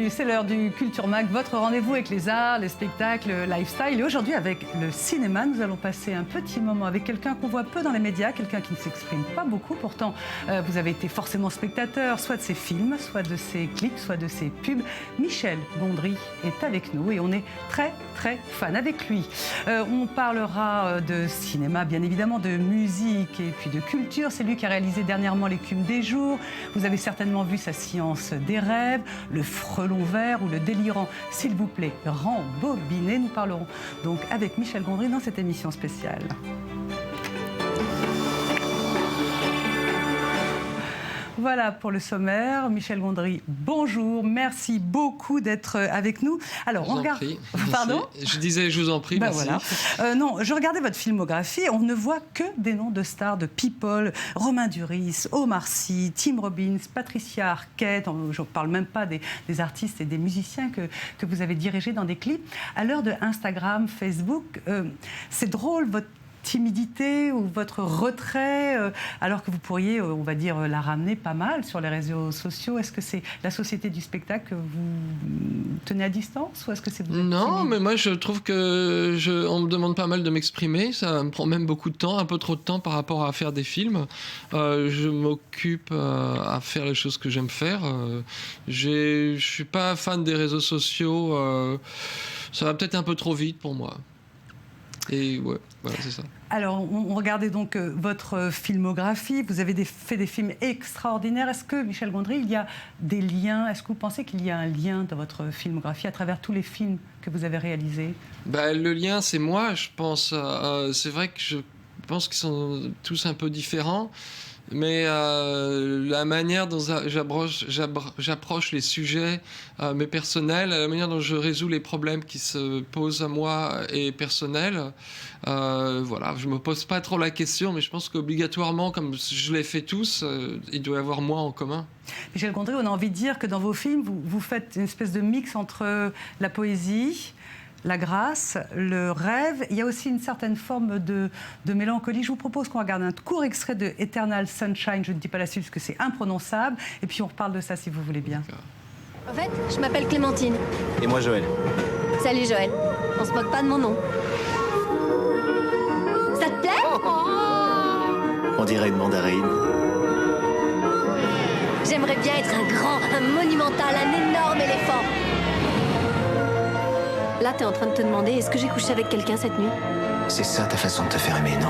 Salut, c'est l'heure du Culture Mag, votre rendez-vous avec les arts, les spectacles, le lifestyle. Et aujourd'hui, avec le cinéma, nous allons passer un petit moment avec quelqu'un qu'on voit peu dans les médias, quelqu'un qui ne s'exprime pas beaucoup. Pourtant, vous avez été forcément spectateur, soit de ses films, soit de ses clips, soit de ses pubs. Michel Gondry est avec nous et on est très, très fan avec lui. On parlera de cinéma, bien évidemment, de musique et puis de culture. C'est lui qui a réalisé dernièrement L'écume des jours. Vous avez certainement vu sa Science des rêves, Le frelon vert ou Le délirant, s'il vous plaît, rembobiné. Nous parlerons donc avec Michel Gondry dans cette émission spéciale. Voilà pour le sommaire. Michel Gondry, bonjour. Merci beaucoup d'être avec nous. Alors, on regarde. Pardon ? Je disais, je vous en prie, merci. Voilà. Non, je regardais votre filmographie. On ne voit que des noms de stars de People. Romain Duris, Omar Sy, Tim Robbins, Patricia Arquette. Je ne parle même pas des artistes et des musiciens que vous avez dirigés dans des clips. À l'heure de Instagram, Facebook, c'est drôle votre timidité ou votre retrait, alors que vous pourriez, on va dire, la ramener pas mal sur les réseaux sociaux. Est-ce que c'est la société du spectacle que vous tenez à distance ou est-ce que c'est vous? Non, mais moi je trouve que on me demande pas mal de m'exprimer. Ça me prend même beaucoup de temps, un peu trop de temps par rapport à faire des films. Je m'occupe à faire les choses que j'aime faire. Je suis pas fan des réseaux sociaux. Ça va peut-être un peu trop vite pour moi. Et ouais, voilà, c'est ça. Alors, on regardait donc votre filmographie. Vous avez fait des films extraordinaires. Est-ce que, Michel Gondry, il y a des liens? Est-ce que vous pensez qu'il y a un lien dans votre filmographie à travers tous les films que vous avez réalisés? Le lien, c'est moi, je pense. C'est vrai que je pense qu'ils sont tous un peu différents. Mais la manière dont j'approche les sujets mes personnels, la manière dont je résous les problèmes qui se posent à moi est personnelle. Voilà, je me pose pas trop la question, mais je pense qu'obligatoirement, comme je l'ai fait tous, il doit y avoir moi en commun. Michel Gondry, on a envie de dire que dans vos films, vous faites une espèce de mix entre la poésie, la grâce, le rêve. Il y a aussi une certaine forme de mélancolie. Je vous propose qu'on regarde un court extrait de Eternal Sunshine. Je ne dis pas la suite parce que c'est imprononçable. Et puis on reparle de ça si vous voulez bien. En fait, je m'appelle Clémentine. Et moi, Joël. Salut Joël. On se moque pas de mon nom. Ça te plaît? On dirait une mandarine. J'aimerais bien être un grand, un monumental, un énorme éléphant. Là, t'es en train de te demander, est-ce que j'ai couché avec quelqu'un cette nuit? C'est ça ta façon de te faire aimer, non?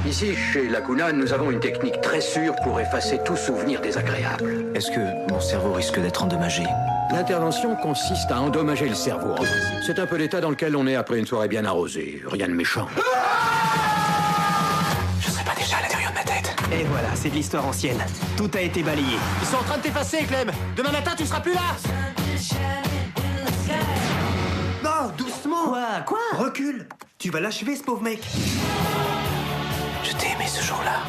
Ici, chez Lacuna, nous avons une technique très sûre pour effacer tout souvenir désagréable. Est-ce que mon cerveau risque d'être endommagé? L'intervention consiste à endommager le cerveau, en principe. C'est un peu l'état dans lequel on est après une soirée bien arrosée. Rien de méchant. Je serais pas déjà à l'intérieur de ma tête. Et voilà, c'est de l'histoire ancienne. Tout a été balayé. Ils sont en train de t'effacer, Clem. Demain matin, tu seras plus là. Non, doucement. Quoi? Recule. Tu vas l'achever, ce pauvre mec. Je t'ai aimé ce jour-là.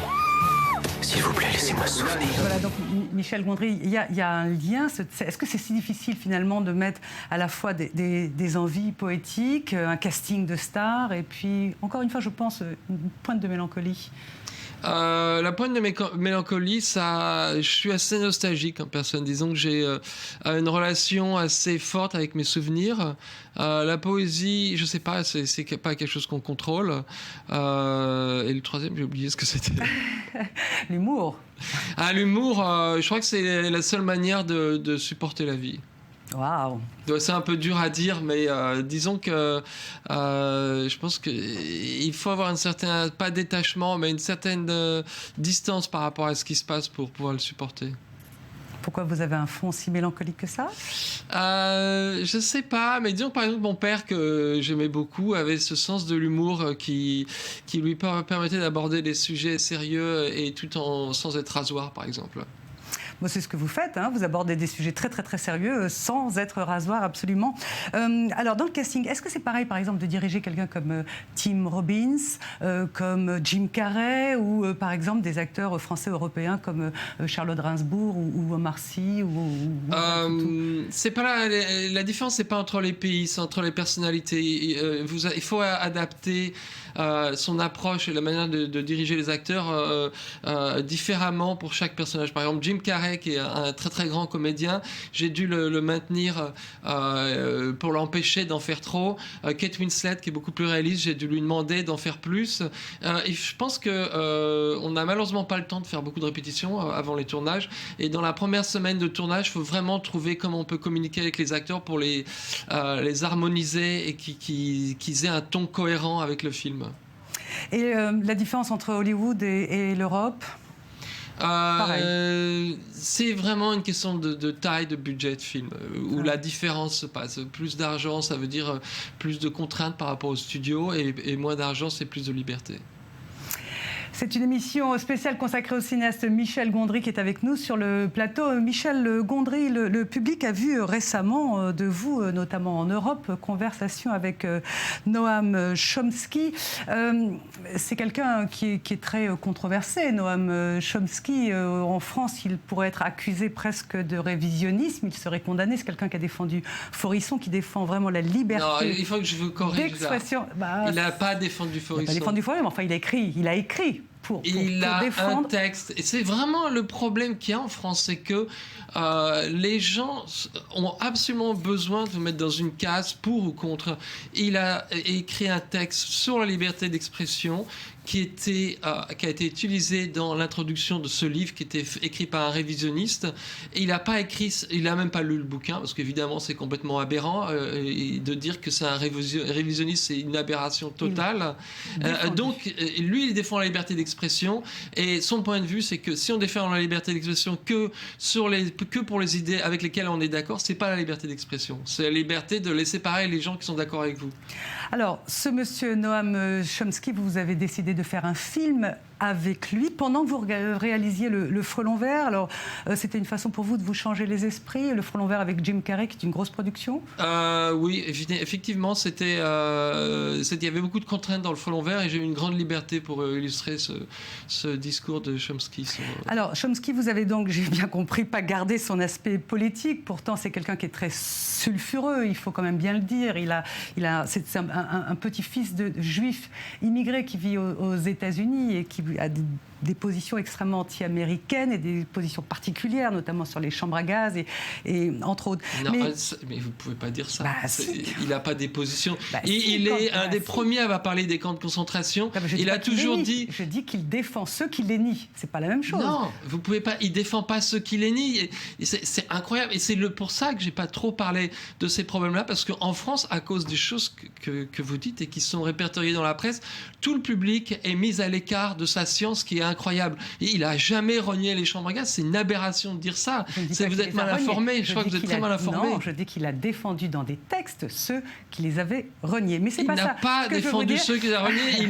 S'il vous plaît, laissez-moi souvenir. Voilà, donc Michel Gondry, il y a un lien. Est-ce que c'est si difficile finalement de mettre à la fois des envies poétiques, un casting de stars et puis, encore une fois, je pense, une pointe de mélancolie? La pointe de mélancolie, je suis assez nostalgique en personne. Disons que j'ai une relation assez forte avec mes souvenirs. La poésie, je sais pas, c'est pas quelque chose qu'on contrôle. Et le troisième, j'ai oublié ce que c'était. L'humour. L'humour, je crois que c'est la seule manière de supporter la vie. Waouh! C'est un peu dur à dire, mais disons que je pense qu'il faut avoir un certain, pas détachement, mais une certaine distance par rapport à ce qui se passe pour pouvoir le supporter. Pourquoi vous avez un fond si mélancolique que ça? Je sais pas, mais disons que par exemple mon père, que j'aimais beaucoup, avait ce sens de l'humour qui lui permettait d'aborder des sujets sérieux et tout sans être rasoir, par exemple. Bon, c'est ce que vous faites, hein, vous abordez des sujets très très très sérieux sans être rasoir absolument. Alors dans le casting, est-ce que c'est pareil par exemple de diriger quelqu'un comme Tim Robbins, comme Jim Carrey ou par exemple des acteurs français européens comme Charlotte Gainsbourg ou Omar Sy c'est pas la différence, c'est pas entre les pays, c'est entre les personnalités. Il faut adapter son approche et la manière de diriger les acteurs différemment pour chaque personnage. Par exemple, Jim Carrey, qui est un très très grand comédien, j'ai dû le maintenir pour l'empêcher d'en faire trop. Kate Winslet, qui est beaucoup plus réaliste, j'ai dû lui demander d'en faire plus. Et je pense que on n'a malheureusement pas le temps de faire beaucoup de répétitions avant les tournages. Et dans la première semaine de tournage, il faut vraiment trouver comment on peut communiquer avec les acteurs pour les harmoniser et qu'ils aient un ton cohérent avec le film. Et la différence entre Hollywood et l'Europe ? C'est vraiment une question de taille de budget de film où la différence se passe. Plus d'argent, ça veut dire plus de contraintes par rapport au studio et moins d'argent, c'est plus de liberté. C'est une émission spéciale consacrée au cinéaste Michel Gondry qui est avec nous sur le plateau. Michel Gondry, le public a vu récemment de vous, notamment en Europe, conversation avec Noam Chomsky. C'est quelqu'un qui est très controversé, Noam Chomsky. En France, il pourrait être accusé presque de révisionnisme. Il serait condamné. C'est quelqu'un qui a défendu Faurisson, qui défend vraiment la liberté. Non, il faut que je vous corrige d'expression. Il n'a pas défendu Faurisson. Il n'a pas défendu Faurisson, mais enfin, il a écrit. Il a défendre. un texte, et c'est vraiment le problème qu'il y a en France, c'est que les gens ont absolument besoin de vous mettre dans une case pour ou contre. Il a écrit un texte sur la liberté d'expression qui a été utilisé dans l'introduction de ce livre qui était écrit par un révisionniste. Et il n'a même pas lu le bouquin, parce qu'évidemment c'est complètement aberrant de dire que c'est un révisionniste, c'est une aberration totale. Donc lui, il défend la liberté d'expression, et son point de vue, c'est que si on défend la liberté d'expression que pour les idées avec lesquelles on est d'accord, c'est pas la liberté d'expression, c'est la liberté de laisser parler les gens qui sont d'accord avec vous. Alors, ce monsieur Noam Chomsky, vous avez décidé de faire un film avec lui pendant que vous réalisiez le Frelon Vert. Alors, c'était une façon pour vous de vous changer les esprits, le Frelon Vert avec Jim Carrey, qui est une grosse production. Oui, effectivement, il y avait beaucoup de contraintes dans le Frelon Vert et j'ai eu une grande liberté pour illustrer ce discours de Chomsky. Alors, Chomsky, vous avez donc, j'ai bien compris, pas gardé son aspect politique. Pourtant, c'est quelqu'un qui est très sulfureux, il faut quand même bien le dire. C'est un petit-fils de juif immigré qui vit aux États-Unis et qui a des positions extrêmement anti-américaines et des positions particulières, notamment sur les chambres à gaz et entre autres. Non, mais vous ne pouvez pas dire ça. Il n'a pas des positions. Il est un des premiers à parler des camps de concentration. Il a toujours dit... Je dis qu'il défend ceux qui les nient. C'est pas la même chose. Non, vous pouvez pas. Il défend pas ceux qui les nient. C'est incroyable. Et c'est pour ça que j'ai pas trop parlé de ces problèmes-là, parce qu'en France, à cause des choses que vous dites et qui sont répertoriées dans la presse, tout le public est mis à l'écart de sa science, qui est incroyable. Et il n'a jamais renié les chambres à gaz. C'est une aberration de dire ça. Vous êtes mal informé. Je crois que vous êtes très mal informé. Non, je dis qu'il a défendu dans des textes ceux qui les avaient reniés. Mais c'est pas ça. Il n'a pas défendu ceux qui les avaient reniés.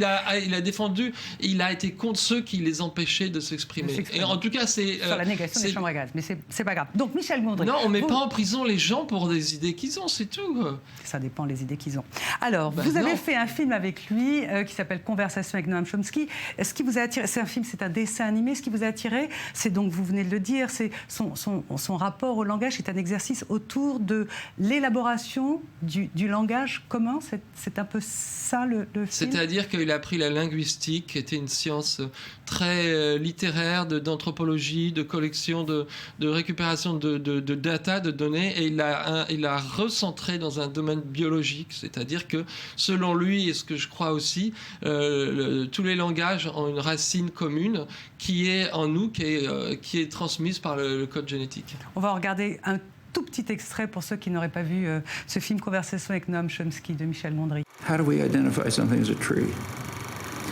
Il a été contre ceux qui les empêchaient de s'exprimer. Et en tout cas, c'est sur la négation des chambres à gaz. Mais c'est pas grave. Donc Michel Gondry. Non, on met pas en prison les gens pour des idées qu'ils ont, c'est tout. Ça dépend des idées qu'ils ont. Alors, vous avez fait un film avec lui qui s'appelle Conversation avec Noam Chomsky. Ce qui vous a attiré, c'est un dessin animé. Ce qui vous a attiré, c'est donc, vous venez de le dire, c'est son rapport au langage. C'est un exercice autour de l'élaboration du langage commun. C'est un peu ça le film. C'est-à-dire qu'il a pris la linguistique, qui était une science très littéraire, d'anthropologie, de collection, de récupération de data, de données, et il l'a recentré dans un domaine biologique. C'est-à-dire que, selon lui, et ce que je crois aussi, tous les langages ont une racine commune qui est en nous, qui est transmise par le code génétique. On va regarder un tout petit extrait pour ceux qui n'auraient pas vu ce film Conversation avec Noam Chomsky de Michel Gondry. How do we identify something as a tree?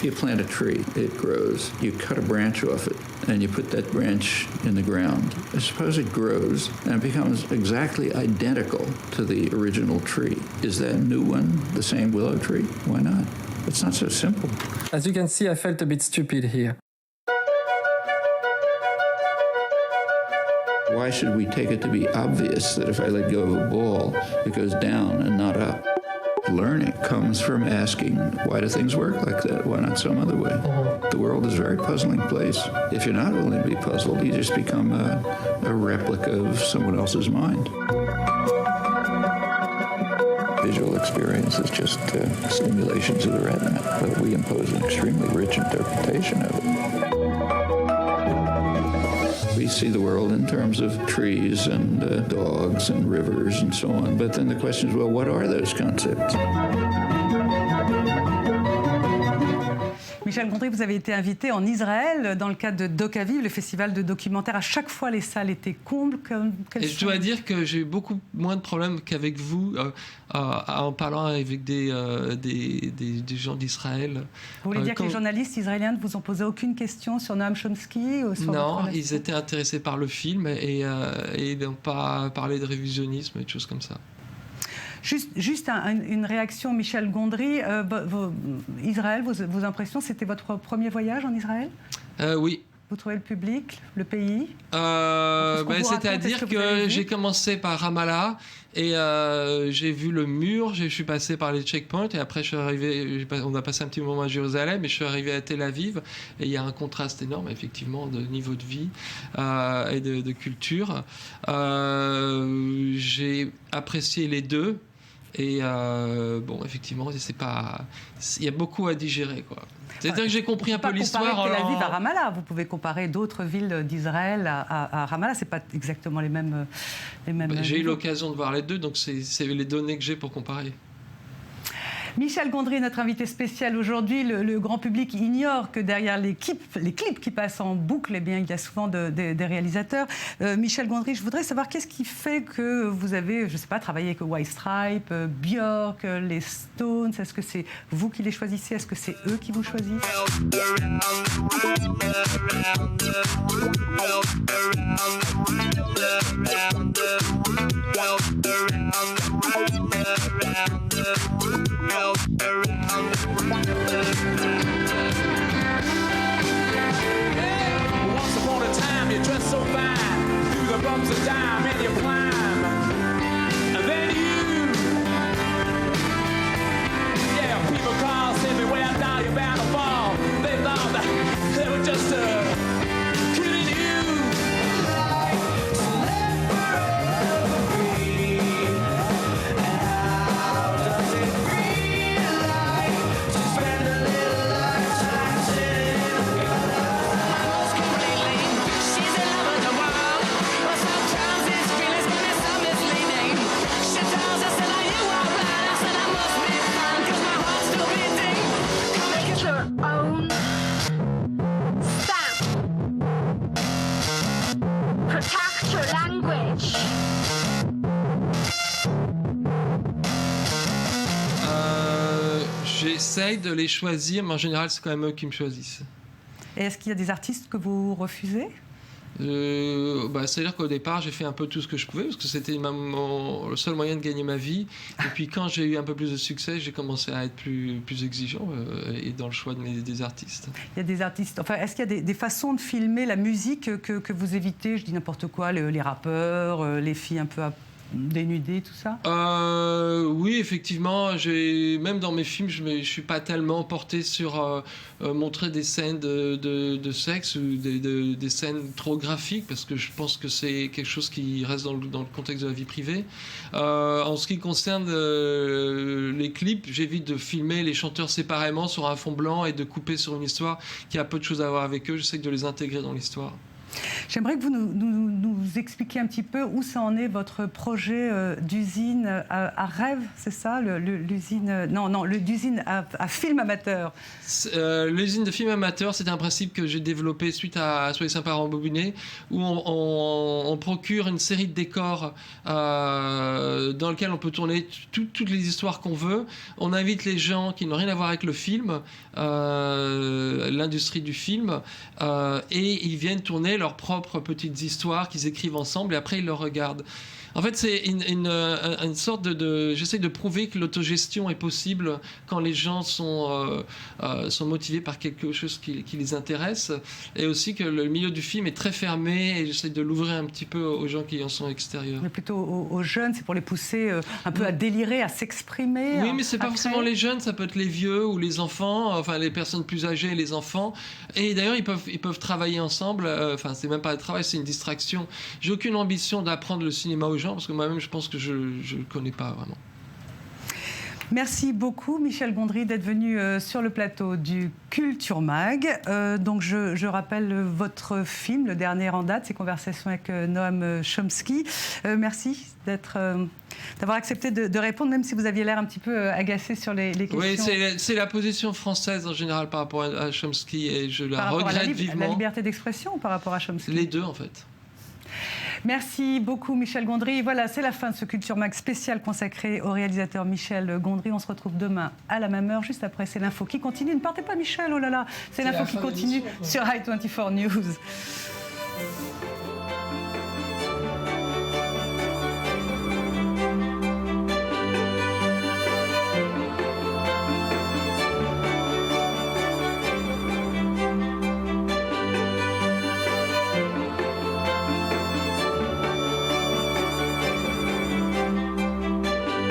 You plant a tree, it grows. You cut a branch off it, and you put that branch in the ground. I suppose it grows and becomes exactly identical to the original tree. Is that new one the same willow tree? Why not? It's not so simple. As you can see, I felt a bit stupid here. Why should we take it to be obvious that if I let go of a ball, it goes down and not up? Learning comes from asking, why do things work like that? Why not some other way? The world is a very puzzling place. If you're not willing to be puzzled, you just become a replica of someone else's mind. Visual experience is just stimulations of the retina, but we impose an extremely rich interpretation of it. We see the world in terms of trees and dogs and rivers and so on. But then the question is, well, what are those concepts? Michel Gondry, vous avez été invité en Israël dans le cadre de Doc à Vivre, le festival de documentaires. À chaque fois, les salles étaient combles. Et je dois dire que j'ai eu beaucoup moins de problèmes qu'avec vous en parlant avec des gens d'Israël. Vous voulez dire que les journalistes israéliens ne vous ont posé aucune question sur Noam Chomsky ou sur Non, ils étaient intéressés par le film et ils n'ont pas parlé de révisionnisme et de choses comme ça. Juste une réaction, Michel Gondry. Israël, vos impressions, c'était votre premier voyage en Israël ? Oui. Vous trouvez le public, le pays ? C'est-à-dire que j'ai commencé par Ramallah et j'ai vu le mur, je suis passé par les checkpoints et après je suis arrivé, on a passé un petit moment à Jérusalem et je suis arrivé à Tel Aviv et il y a un contraste énorme effectivement de niveau de vie et de culture. J'ai apprécié les deux. Et effectivement, il y a beaucoup à digérer, quoi. C'est-à-dire que j'ai compris un peu l'histoire. Tel Aviv à Ramallah, vous pouvez comparer d'autres villes d'Israël à Ramallah. C'est pas exactement les mêmes. J'ai eu l'occasion de voir les deux, donc c'est les données que j'ai pour comparer. Michel Gondry, notre invité spécial aujourd'hui. Le grand public ignore que derrière les clips qui passent en boucle, il y a souvent des réalisateurs. Michel Gondry, je voudrais savoir qu'est-ce qui fait que vous avez, je ne sais pas, travaillé avec White Stripes, Björk, les Stones. Est-ce que c'est vous qui les choisissez ? Est-ce que c'est eux qui vous choisissent ? Once upon a time you dressed so fine, through the bumps of time and you climb, and then people cross everywhere, now you're bound to fall. They thought that they were just kidding you. J'essaye de les choisir, mais en général, c'est quand même eux qui me choisissent. Et est-ce qu'il y a des artistes que vous refusez ? C'est-à-dire qu'au départ, j'ai fait un peu tout ce que je pouvais, parce que c'était le seul moyen de gagner ma vie. Et puis quand j'ai eu un peu plus de succès, j'ai commencé à être plus exigeant et dans le choix des artistes. Il y a des artistes. Enfin, est-ce qu'il y a des façons de filmer la musique que vous évitez ? Je dis n'importe quoi, les rappeurs, les filles un peu dénudées, tout ça ? Oui, effectivement. Même dans mes films, je suis pas tellement porté sur montrer des scènes de sexe ou des scènes trop graphiques, parce que je pense que c'est quelque chose qui reste dans le contexte de la vie privée. En ce qui concerne les clips, j'évite de filmer les chanteurs séparément sur un fond blanc et de couper sur une histoire qui a peu de choses à voir avec eux. J'essaie de les intégrer dans l'histoire. J'aimerais que vous nous expliquiez un petit peu où ça en est votre projet d'usine à rêve, c'est ça, l'usine d'usine à film amateur. L'usine de film amateur, c'est un principe que j'ai développé suite à Soyez sympa rembobiné, où on procure une série de décors dans lesquels on peut tourner toutes les histoires qu'on veut. On invite les gens qui n'ont rien à voir avec le film, l'industrie du film, et ils viennent tourner leurs propres petites histoires qu'ils écrivent ensemble et après ils le regardent. En fait, c'est une sorte j'essaie de prouver que l'autogestion est possible quand les gens sont motivés par quelque chose qui les intéresse, et aussi que le milieu du film est très fermé, et j'essaie de l'ouvrir un petit peu aux gens qui en sont extérieurs. Mais plutôt aux jeunes, c'est pour les pousser un peu à délirer, à s'exprimer. Oui, mais c'est pas forcément les jeunes, ça peut être les vieux ou les enfants, enfin les personnes plus âgées et les enfants. Et d'ailleurs, ils peuvent travailler ensemble. Enfin, c'est même pas un travail, c'est une distraction. J'ai aucune ambition d'apprendre le cinéma aux gens, parce que moi-même, je pense que je ne connais pas vraiment. Merci beaucoup, Michel Gondry, d'être venu sur le plateau du Culture Mag. Donc, je rappelle votre film, le dernier en date, c'est Conversations avec Noam Chomsky. Merci d'avoir accepté de répondre, même si vous aviez l'air un petit peu agacé sur les questions. Oui, c'est la position française en général par rapport à Chomsky, et je la regrette vivement. La liberté d'expression ou par rapport à Chomsky? Les deux, en fait. Merci beaucoup, Michel Gondry. Voilà, c'est la fin de ce Culture Mag spécial consacré au réalisateur Michel Gondry. On se retrouve demain à la même heure. Juste après, c'est l'info qui continue. Ne partez pas, Michel, oh là là, c'est l'info qui continue sur i24 News.